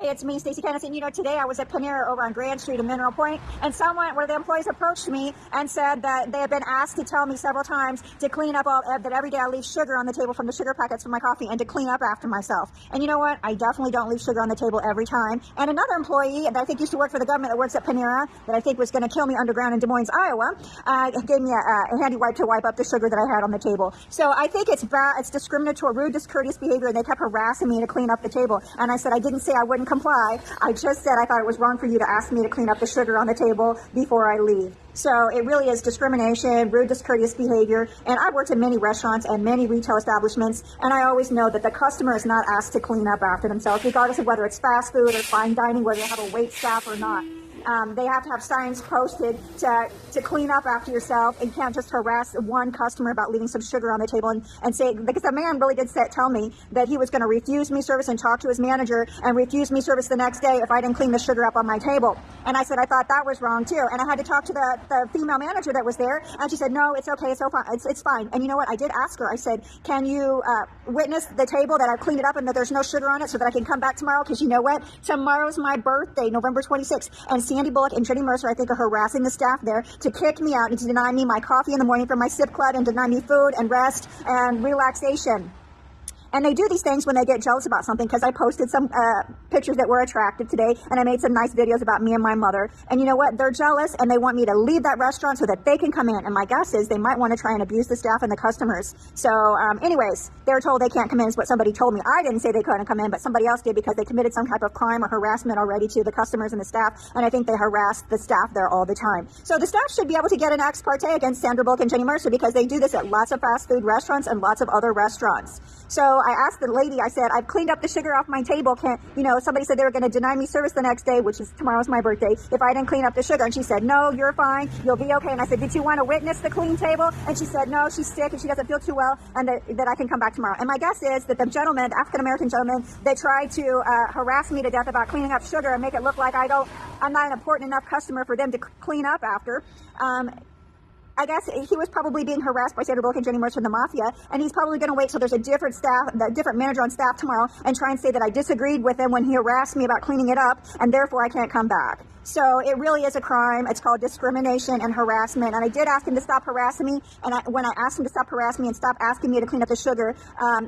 Hey, it's me, Stacy. And today I was at Panera over on Grand Street in Mineral Point, and one of the employees approached me and said that they had been asked to tell me several times to clean up that every day I leave sugar on the table from the sugar packets for my coffee and to clean up after myself. And you know what? I definitely don't leave sugar on the table every time. And another employee that I think used to work for the government that works at Panera that I think was going to kill me underground in Des Moines, Iowa, gave me a handy wipe to wipe up the sugar that I had on the table. So I think it's bad. It's discriminatory, rude, discourteous behavior, and they kept harassing me to clean up the table. And I said I didn't say I wouldn't comply. I just said I thought it was wrong for you to ask me to clean up the sugar on the table before I leave. So it really is discrimination, rude, discourteous behavior. And I've worked in many restaurants and many retail establishments, and I always know that the customer is not asked to clean up after themselves, regardless of whether it's fast food or fine dining, whether they have a wait staff or not. They have to have signs posted to clean up after yourself, and can't just harass one customer about leaving some sugar on the table and say, because the man really did tell me that he was going to refuse me service and talk to his manager and refuse me service the next day if I didn't clean the sugar up on my table. And I said I thought that was wrong too. And I had to talk to the female manager that was there, and she said, no, it's okay, it's so fine, it's fine. And you know what? I did ask her. I said, can you witness the table that I've cleaned it up and that there's no sugar on it so that I can come back tomorrow? Because you know what? Tomorrow's my birthday, November 26th, and Sandy Bullock and Jenny Mercer, I think, are harassing the staff there to kick me out and to deny me my coffee in the morning from my sip club and deny me food and rest and relaxation. And they do these things when they get jealous about something, because I posted some pictures that were attractive today, and I made some nice videos about me and my mother. And you know what? They're jealous, and they want me to leave that restaurant so that they can come in. And my guess is they might want to try and abuse the staff and the customers. So anyways, they're told they can't come in is what somebody told me. I didn't say they couldn't come in, but somebody else did, because they committed some type of crime or harassment already to the customers and the staff. And I think they harassed the staff there all the time. So the staff should be able to get an ex parte against Sandra Bullock and Jenny Mercer, because they do this at lots of fast food restaurants and lots of other restaurants. So I asked the lady, I said, I've cleaned up the sugar off my table. Somebody said they were going to deny me service the next day, which is tomorrow's my birthday, if I didn't clean up the sugar. And she said, no, you're fine. You'll be okay. And I said, did you want to witness the clean table? And she said, no, she's sick and she doesn't feel too well, and that I can come back tomorrow. And my guess is that the gentleman, the African-American gentleman, that tried to harass me to death about cleaning up sugar and make it look like I'm not an important enough customer for them to clean up after, I guess he was probably being harassed by Sandra Bullock and Jenny Mercer and the mafia, and he's probably going to wait till there's a different manager on staff tomorrow and try and say that I disagreed with him when he harassed me about cleaning it up, and therefore I can't come back. So it really is a crime. It's called discrimination and harassment. And I did ask him to stop harassing me. And when I asked him to stop harassing me and stop asking me to clean up the sugar,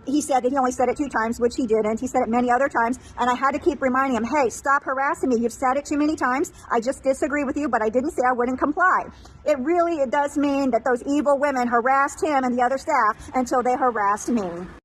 he said that he only said it 2 times, which he didn't. He said it many other times. And I had to keep reminding him, hey, stop harassing me. You've said it too many times. I just disagree with you, but I didn't say I wouldn't comply. It does mean that those evil women harassed him and the other staff until they harassed me.